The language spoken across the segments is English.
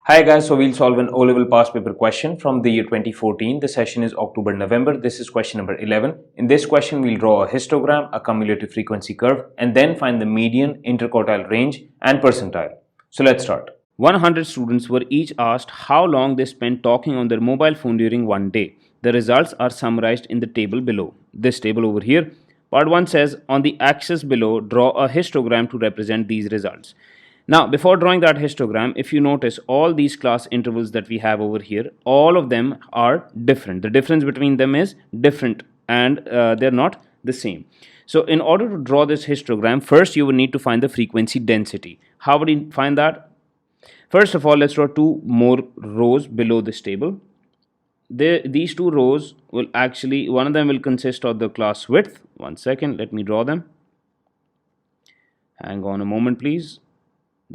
Hi guys, so we'll solve an O-level past paper question from the year 2014. The session is October-November. This is question number 11. In this question, we'll draw a histogram, a cumulative frequency curve, and then find the median, interquartile range, and percentile. So let's start. 100 students were each asked how long they spent talking on their mobile phone during one day. The results are summarized in the table below. This table over here. Part 1 says, on the axis below, draw a histogram to represent these results. Now, before drawing that histogram, if you notice all these class intervals that we have over here, all of them are different. The difference between them is different and they're not the same. So in order to draw this histogram, first you will need to find the frequency density. How would you find that? First of all, let's draw two more rows below this table. These two rows will actually, one of them will consist of the class width. One second, let me draw them. Hang on a moment, please.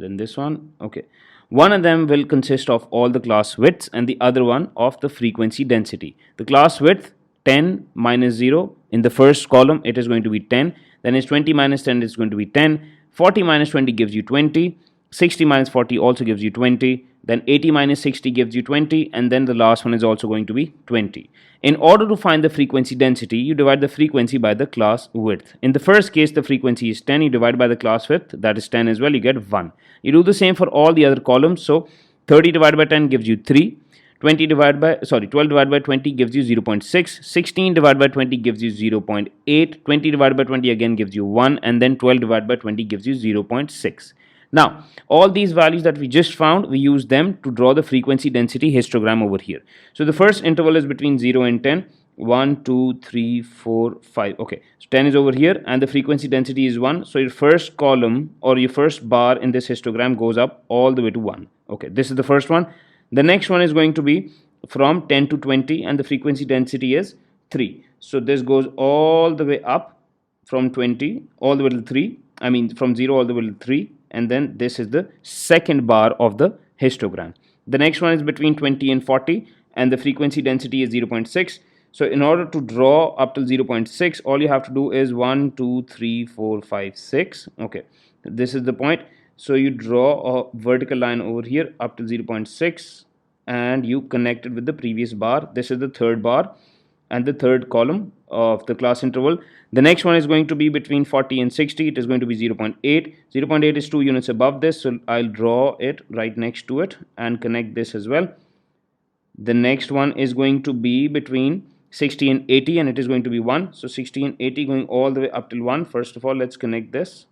Then this one, okay. One of them will consist of all the class widths and the other one of the frequency density. The class width 10 minus 0, in the first column it is going to be 10, then it's 20 minus 10 is going to be 10, 40 minus 20 gives you 20, 60 minus 40 also gives you 20, then 80 minus 60 gives you 20, and then the last one is also going to be 20. In order to find the frequency density, you divide the frequency by the class width. In the first case, the frequency is 10, you divide by the class width, that is 10 as well, you get 1. You do the same for all the other columns, so 30 divided by 10 gives you 3, 12 divided by 20 gives you 0.6, 16 divided by 20 gives you 0.8, 20 divided by 20 again gives you 1, and then 12 divided by 20 gives you 0.6. Now, all these values that we just found, we use them to draw the frequency density histogram over here. So the first interval is between 0 and 10. 1, 2, 3, 4, 5. Okay, so 10 is over here and the frequency density is 1. So your first column or your first bar in this histogram goes up all the way to 1. Okay, this is the first one. The next one is going to be from 10 to 20 and the frequency density is 3. So this goes all the way up from 20 all the way to 3. I mean from 0 all the way to 3. And then this is the second bar of the histogram. The next one is between 20 and 40 and the frequency density is 0.6. So in order to draw up till 0.6, all you have to do is 1, 2, 3, 4, 5, 6. Okay, this is the point. So you draw a vertical line over here up to 0.6 and you connect it with the previous bar. This is the third bar and the third column of the class interval. The next one is going to be between 40 and 60. It is going to be 0.8. 0.8 is 2 units above this, so I'll draw it right next to it and connect this as well. The next one is going to be between 60 and 80 and it is going to be 1. So 60 and 80 going all the way up till 1. First of all, let's connect this.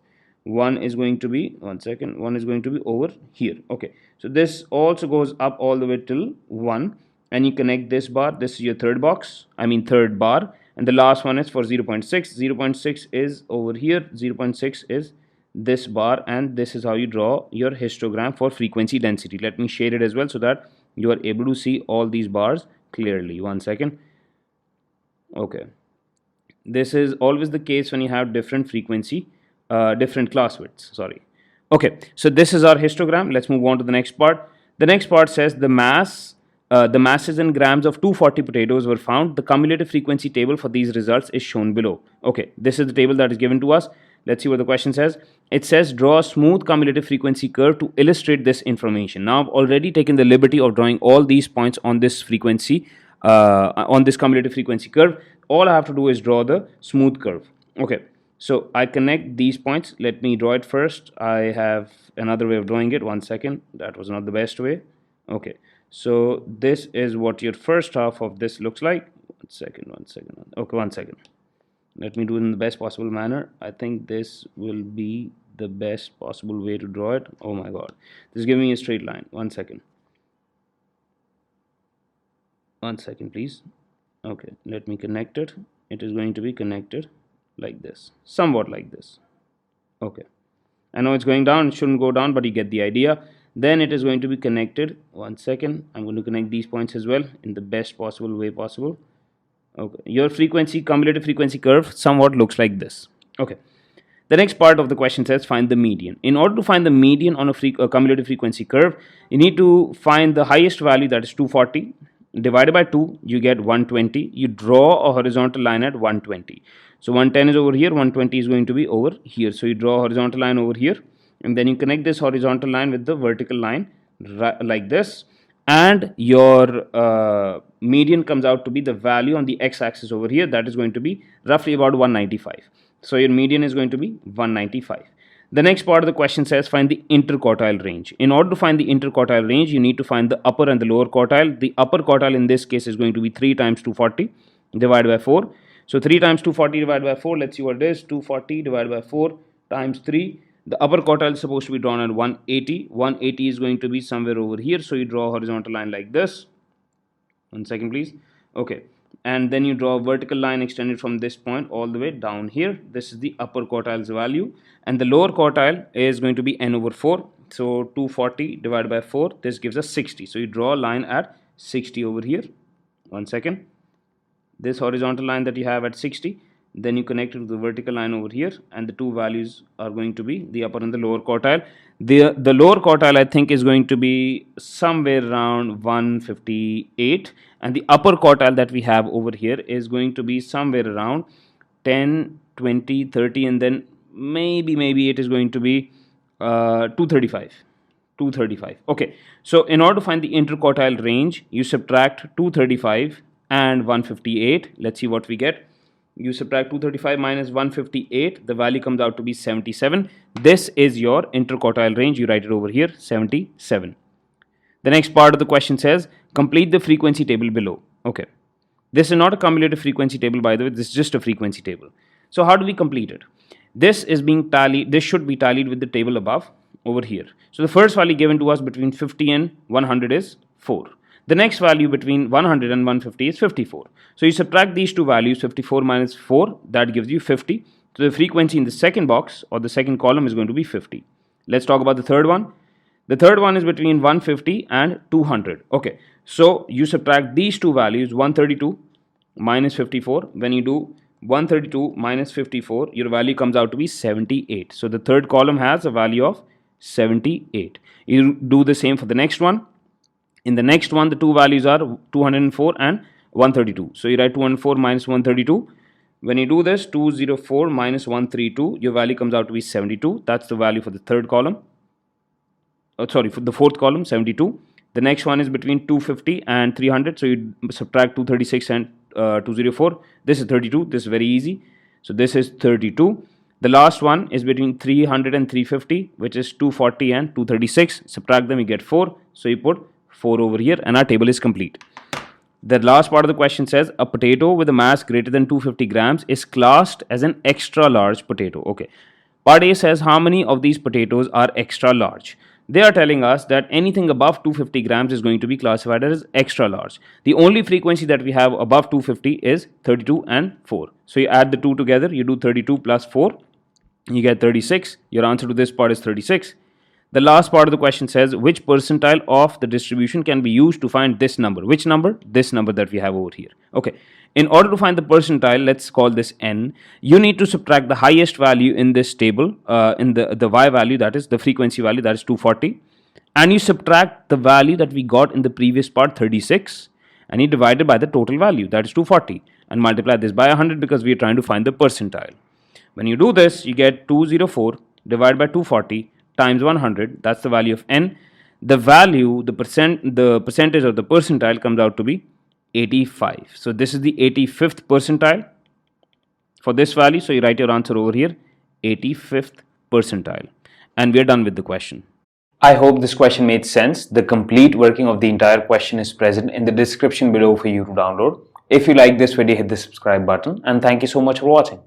1 is going to be, one second, 1 is going to be over here. Okay, so this also goes up all the way till 1. And you connect this bar. This is your third bar, and the last one is for 0.6. 0.6 is over here, 0.6 is this bar, and this is how you draw your histogram for frequency density. Let me shade it as well so that you are able to see all these bars clearly. One second. Okay, this is always the case when you have different frequency, different class widths, sorry. Okay, so this is our histogram. Let's move on to the next part. The next part says the masses in grams of 240 potatoes were found. The cumulative frequency table for these results is shown below. Okay, this is the table that is given to us. Let's see what the question says. It says draw a smooth cumulative frequency curve to illustrate this information. Now I've already taken the liberty of drawing all these points on this frequency, on this cumulative frequency curve. All I have to do is draw the smooth curve. Okay, so I connect these points. Let me draw it first. I have another way of drawing it. One second, that was not the best way. Okay, so this is what your first half of this looks like. One second. Okay, one second. Let me do it in the best possible manner. I think this will be the best possible way to draw it. Oh my god, this is giving me a straight line. One second, please. Okay, let me connect it. It is going to be connected like this, somewhat like this. Okay, I know it's going down, it shouldn't go down, but you get the idea. Then it is going to be connected. One second, I'm going to connect these points as well in the best possible way possible. Okay, your cumulative frequency curve somewhat looks like this. Okay, the next part of the question says find the median. In order to find the median on a cumulative frequency curve, you need to find the highest value, that is 240. Divided by 2, you get 120. You draw a horizontal line at 120. So 110 is over here, 120 is going to be over here. So you draw a horizontal line over here, and then you connect this horizontal line with the vertical line like this, and your median comes out to be the value on the x-axis over here, that is going to be roughly about 195. So your median is going to be 195. The next part of the question says find the interquartile range. In order to find the interquartile range, you need to find the upper and the lower quartile. The upper quartile in this case is going to be 3 times 240 divided by 4. So 3 times 240 divided by 4, let's see what it is. 240 divided by 4 times 3. The upper quartile is supposed to be drawn at 180. 180 is going to be somewhere over here. So you draw a horizontal line like this. 1 second, please. Okay. And then you draw a vertical line extended from this point all the way down here. This is the upper quartile's value. And the lower quartile is going to be n over 4. So 240 divided by 4, this gives us 60. So you draw a line at 60 over here. 1 second. This horizontal line that you have at 60, then you connect it to the vertical line over here, and the two values are going to be the upper and the lower quartile. The lower quartile, I think, is going to be somewhere around 158, and the upper quartile that we have over here is going to be somewhere around 10, 20, 30, and then maybe it is going to be 235. 235. Okay, so in order to find the interquartile range, you subtract 235 and 158. Let's see what we get. You subtract 235 minus 158, the value comes out to be 77. This is your interquartile range. You write it over here, 77. The next part of the question says complete the frequency table below. Okay, this is not a cumulative frequency table, by the way. This is just a frequency table. So how do we complete it? This is being tallied. This should be tallied with the table above over here. So the first value given to us between 50 and 100 is 4. The next value between 100 and 150 is 54. So you subtract these two values, 54 minus 4, that gives you 50. So the frequency in the second box or the second column is going to be 50. Let's talk about the third one. The third one is between 150 and 200. Okay, so you subtract these two values, 132 minus 54. When you do 132 minus 54, your value comes out to be 78. So the third column has a value of 78. You do the same for the next one. In the next one, the two values are 204 and 132. So you write 204 minus 132. When you do this, 204 minus 132, your value comes out to be 72. That's the value for the third column. For the fourth column, 72. The next one is between 250 and 300. So you subtract 236 and 204. This is 32. This is very easy. So this is 32. The last one is between 300 and 350, which is 240 and 236. Subtract them, you get 4. So you put 4 over here, and our table is complete. The last part of the question says a potato with a mass greater than 250 grams is classed as an extra large potato. Okay. Part A says how many of these potatoes are extra large. They are telling us that anything above 250 grams is going to be classified as extra large. The only frequency that we have above 250 is 32 and 4. So you add the two together, you do 32 plus 4, you get 36. Your answer to this part is 36. The last part of the question says which percentile of the distribution can be used to find this number. Which number? This number that we have over here. Okay. In order to find the percentile, let's call this n. You need to subtract the highest value in this table, in the y value, that is the frequency value, that is 240. And you subtract the value that we got in the previous part, 36. And you divide it by the total value, that is 240. And multiply this by 100 because we are trying to find the percentile. When you do this, you get 204 divided by 240 times 100, that's the value of n. The value, the percentage of the percentile comes out to be 85. So this is the 85th percentile for this value. So you write your answer over here, 85th percentile. And we are done with the question. I hope this question made sense. The complete working of the entire question is present in the description below for you to download. If you like this video, hit the subscribe button, and thank you so much for watching.